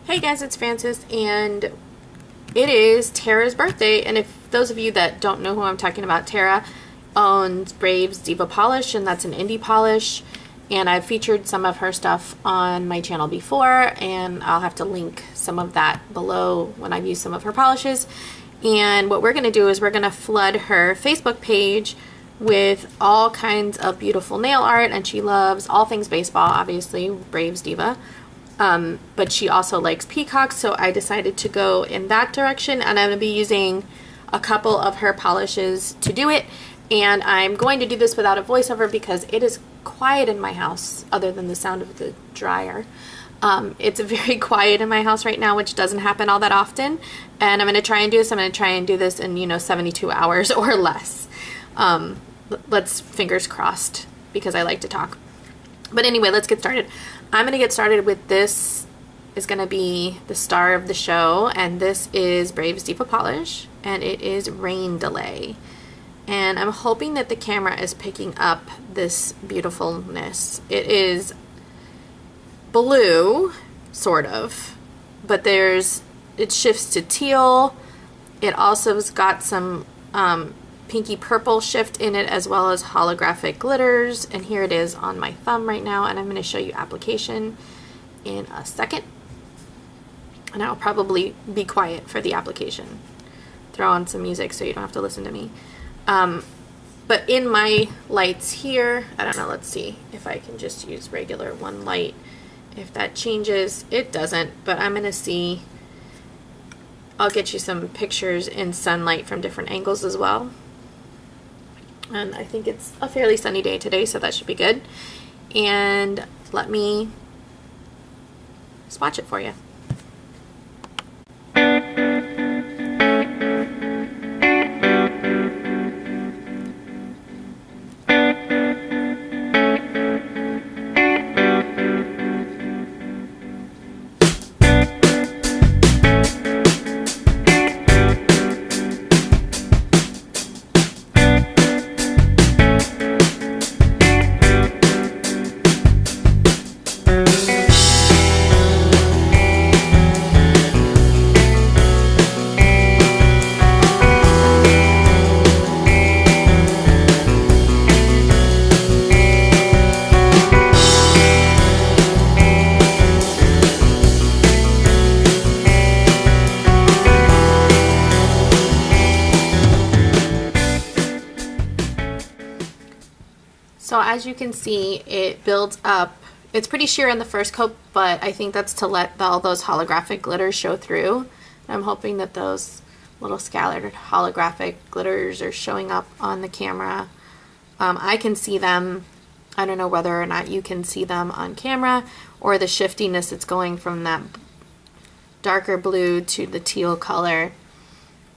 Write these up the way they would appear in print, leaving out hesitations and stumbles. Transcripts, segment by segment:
Hey guys, it's Frances, and it is Tara's birthday. And if those of you that don't know who I'm talking about, Tara owns Brave's Diva polish, and that's an indie polish. And I've featured some of her stuff on my channel before, and I'll have to link some of that below when I've used some of her polishes. And what we're going to do is we're going to flood her Facebook page with all kinds of beautiful nail art, and she loves all things baseball, obviously, Brave's Diva. But she also likes Peacock, so I decided to go in that direction, and I'm going to be using a couple of her polishes to do it. And I'm going to do this without a voiceover because it is quiet in my house, other than the sound of the dryer. It's very quiet in my house right now, which doesn't happen all that often. And I'm going to try and do this. I'm going to try and do this in, 72 hours or less. Let's fingers crossed, because I like to talk. But anyway, let's get started. I'm going to get started with this. Is going to be the star of the show, and this is Brave's Diva polish, and it is Rain Delay. And I'm hoping that the camera is picking up this beautifulness. It is blue, sort of, but it shifts to teal. It also has got some pinky purple shift in it, as well as holographic glitters. And here it is on my thumb right now, and I'm going to show you application in a second. And I'll probably be quiet for the application. Throw on some music so you don't have to listen to me. But in my lights here, I don't know, let's see if I can just use regular one light. If that changes, it doesn't, but I'm going to see. I'll get you some pictures in sunlight from different angles as well. And I think it's a fairly sunny day today, so that should be good. And let me swatch it for you. So as you can see, it builds up. It's pretty sheer in the first coat, but I think that's to let all those holographic glitters show through. I'm hoping that those little scattered holographic glitters are showing up on the camera. I can see them. I don't know whether or not you can see them on camera, or the shiftiness that's going from that darker blue to the teal color.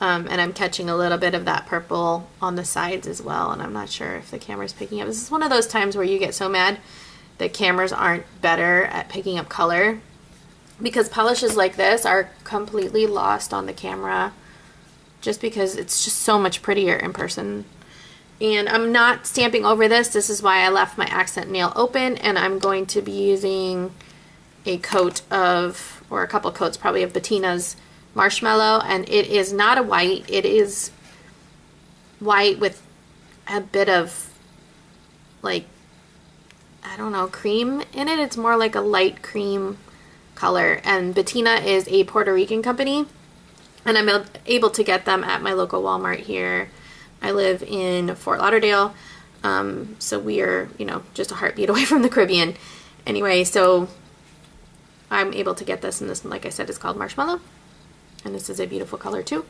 And I'm catching a little bit of that purple on the sides as well, and I'm not sure if the camera's picking up. This is one of those times where you get so mad that cameras aren't better at picking up color, because polishes like this are completely lost on the camera just because it's just so much prettier in person. And I'm not stamping over this. This is why I left my accent nail open, and I'm going to be using a coat of, or a couple coats probably, of Bettina's Marshmallow, and it is not a white. It is white with a bit of, like, I don't know, cream in it. It's more like a light cream color. And Bettina is a Puerto Rican company, and I'm able to get them at my local Walmart here. I live in Fort Lauderdale, so we are, just a heartbeat away from the Caribbean. Anyway, so I'm able to get this, and this, like I said, is called Marshmallow. And this is a beautiful color too.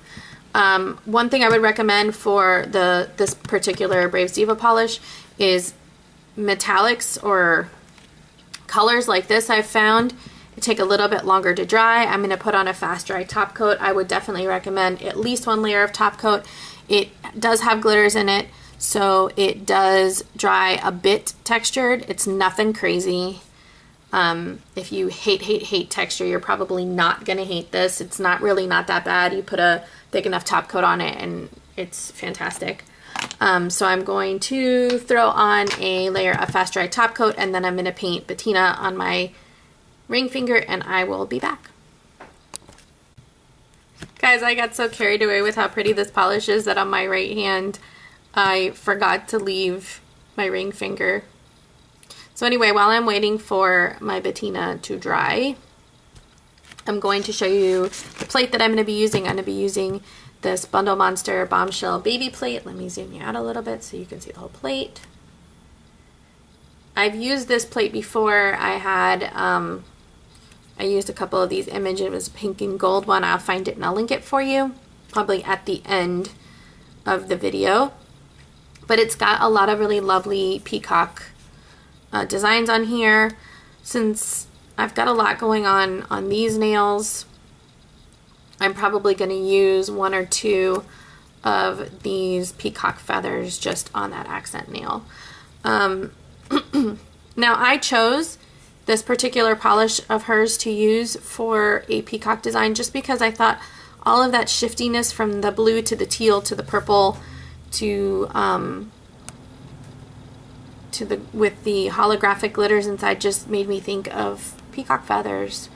One thing I would recommend for this particular Brave's Diva polish is metallics or colors like this. I've found it take a little bit longer to dry. I'm going to put on a fast dry top coat. I would definitely recommend at least one layer of top coat. It does have glitters in it, so it does dry a bit textured. It's nothing crazy. If you hate texture, you're probably not going to hate this. It's not that bad. You put a thick enough top coat on it and it's fantastic. So I'm going to throw on a layer of fast dry top coat, and then I'm going to paint Bettina on my ring finger, and I will be back. Guys, I got so carried away with how pretty this polish is that on my right hand, I forgot to leave my ring finger. So anyway, while I'm waiting for my patina to dry, I'm going to show you the plate that I'm going to be using. I'm going to be using this Bundle Monster Bombshell Baby Plate. Let me zoom you out a little bit so you can see the whole plate. I've used this plate before. I used a couple of these images. It was a pink and gold one. I'll find it and I'll link it for you, probably at the end of the video. But it's got a lot of really lovely peacock designs on here. Since I've got a lot going on these nails, I'm probably going to use 1 or 2 of these peacock feathers just on that accent nail. Now I chose this particular polish of hers to use for a peacock design just because I thought all of that shiftiness from the blue to the teal to the purple to with the holographic glitters inside just made me think of peacock feathers.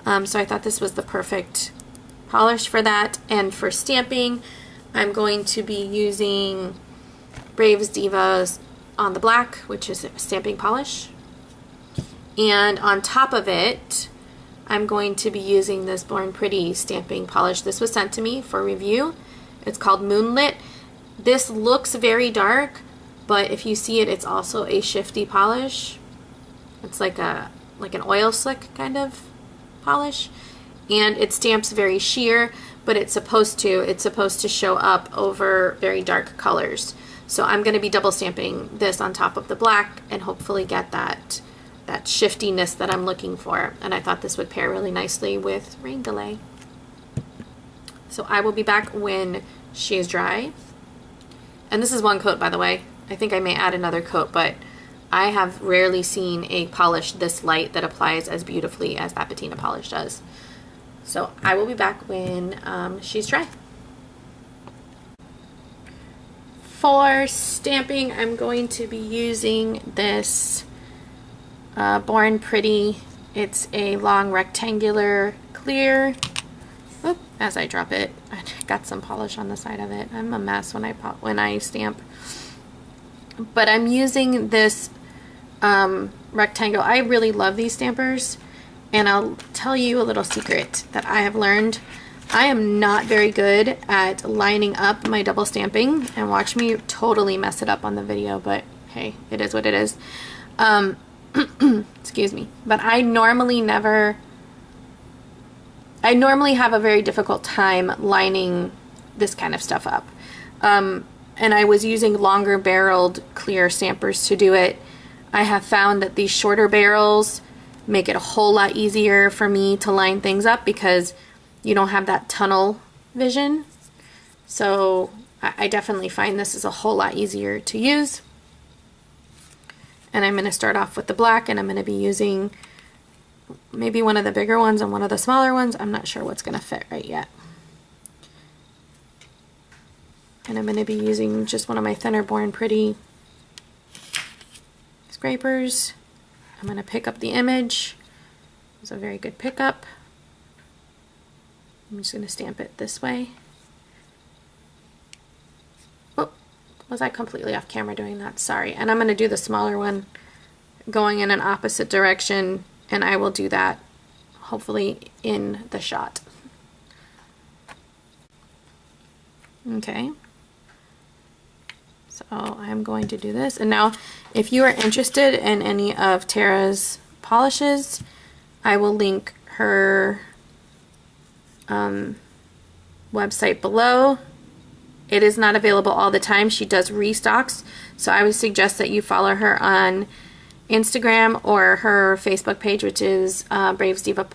So I thought this was the perfect polish for that. And for stamping, I'm going to be using Brave's Diva's on the black, which is a stamping polish. And on top of it, I'm going to be using this Born Pretty stamping polish. This was sent to me for review. It's called Moonlit. This looks very dark, but if you see it, it's also a shifty polish. It's like an oil slick kind of polish. And it stamps very sheer, but it's supposed to show up over very dark colors. So I'm going to be double stamping this on top of the black and hopefully get that shiftiness that I'm looking for. And I thought this would pair really nicely with Rain Delay. So I will be back when she is dry. And this is one coat, by the way. I think I may add another coat, but I have rarely seen a polish this light that applies as beautifully as that patina polish does. So I will be back when she's dry. For stamping, I'm going to be using this Born Pretty. It's a long rectangular clear. Oop, as I drop it, I got some polish on the side of it. I'm a mess when I stamp. But I'm using this rectangle. I really love these stampers, and I'll tell you a little secret that I have learned. I am not very good at lining up my double stamping, and watch me totally mess it up on the video, but hey, it is what it is. Excuse me. But I normally have a very difficult time lining this kind of stuff up. And I was using longer barreled clear stampers to do it. I have found that these shorter barrels make it a whole lot easier for me to line things up because you don't have that tunnel vision. So I definitely find this is a whole lot easier to use. And I'm going to start off with the black, and I'm going to be using maybe one of the bigger ones and one of the smaller ones. I'm not sure what's going to fit right yet. And I'm going to be using just one of my thinner Born Pretty scrapers. I'm going to pick up the image. It's a very good pickup. I'm just going to stamp it this way. Oh, was I completely off camera doing that? Sorry. And I'm going to do the smaller one going in an opposite direction, and I will do that hopefully in the shot. Okay. So I'm going to do this. And now if you are interested in any of Tara's polishes, I will link her website below. It is not available all the time. She does restocks, so I would suggest that you follow her on Instagram or her Facebook page, which is Brave's Diva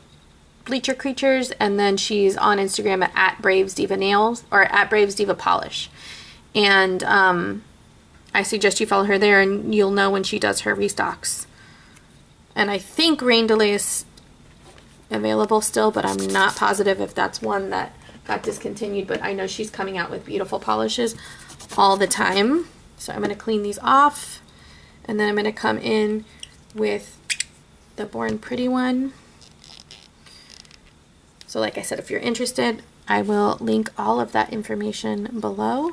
Bleacher Creatures, and then she's on Instagram at Brave's Diva Nails or at Brave's Diva Polish. And I suggest you follow her there, and you'll know when she does her restocks. And I think Rain Delay is available still, but I'm not positive if that's one that got discontinued, but I know she's coming out with beautiful polishes all the time. So I'm going to clean these off, and then I'm going to come in with the Born Pretty one. So like I said, if you're interested, I will link all of that information below.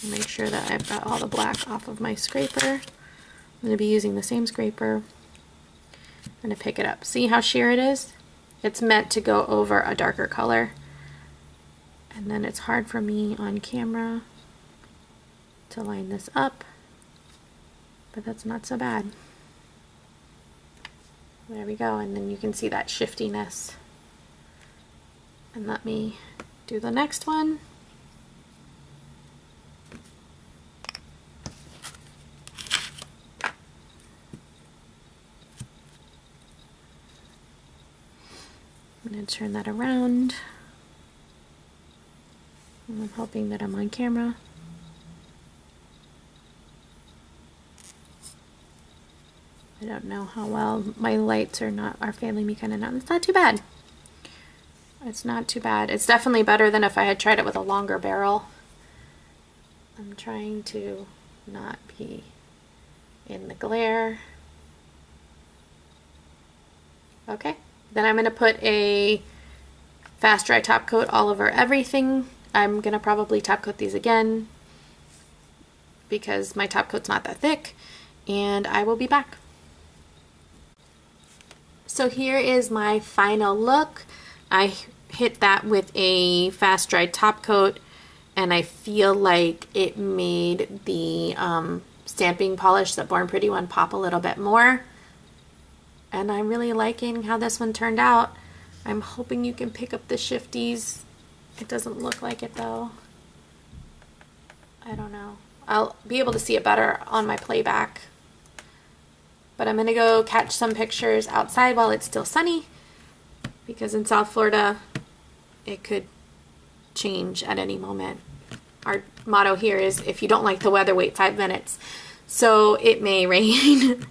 Make sure that I've got all the black off of my scraper. I'm going to be using the same scraper. I'm going to pick it up. See how sheer it is? It's meant to go over a darker color. And then it's hard for me on camera to line this up, but that's not so bad. There we go, and then you can see that shiftiness. And let me do the next one. I'm going to turn that around. And I'm hoping that I'm on camera. I don't know how well my lights are failing me kind of now. It's not too bad. It's not too bad. It's definitely better than if I had tried it with a longer barrel. I'm trying to not be in the glare. Okay, then I'm going to put a fast dry top coat all over everything. I'm going to probably top coat these again because my top coat's not that thick, and I will be back. So here is my final look. I hit that with a fast dry top coat, and I feel like it made the stamping polish, that Born Pretty one, pop a little bit more. And I'm really liking how this one turned out. I'm hoping you can pick up the shifties. It doesn't look like it though. I don't know. I'll be able to see it better on my playback. But I'm gonna go catch some pictures outside while it's still sunny, because in South Florida it could change at any moment. Our motto here is, if you don't like the weather, wait 5 minutes. So it may rain.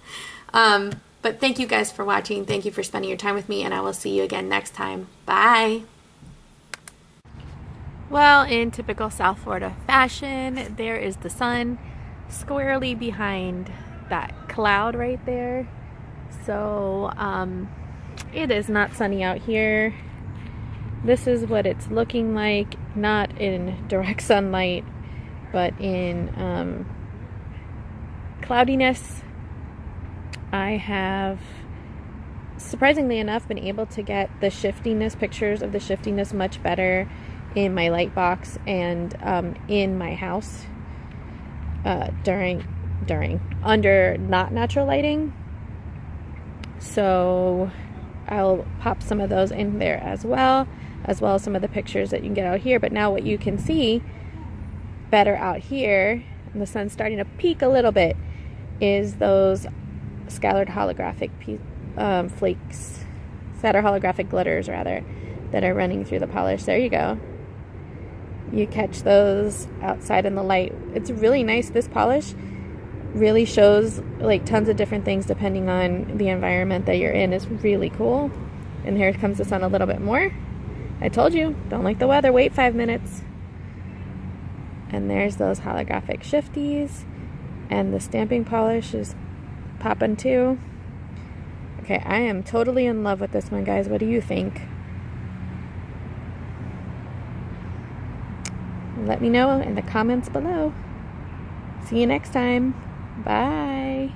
But thank you guys for watching. Thank you for spending your time with me, and I will see you again next time. Bye. Well, in typical South Florida fashion, there is the sun squarely behind that cloud right there. So it is not sunny out here. This is what it's looking like, not in direct sunlight, but in cloudiness. I have, surprisingly enough, been able to get the shiftiness, pictures of the shiftiness much better in my light box and in my house under not natural lighting. So I'll pop some of those in there as well as some of the pictures that you can get out here. But now what you can see better out here, and the sun's starting to peak a little bit, is those scattered holographic flakes, scattered holographic glitters rather, that are running through the polish. There you go. You catch those outside in the light. It's really nice. This polish really shows like tons of different things depending on the environment that you're in. It's really cool. And here comes the sun a little bit more. I told you, don't like the weather, wait 5 minutes. And there's those holographic shifties, and the stamping polish is popping too. Okay, I am totally in love with this one, guys. What do you think? Let me know in the comments below. See you next time. Bye.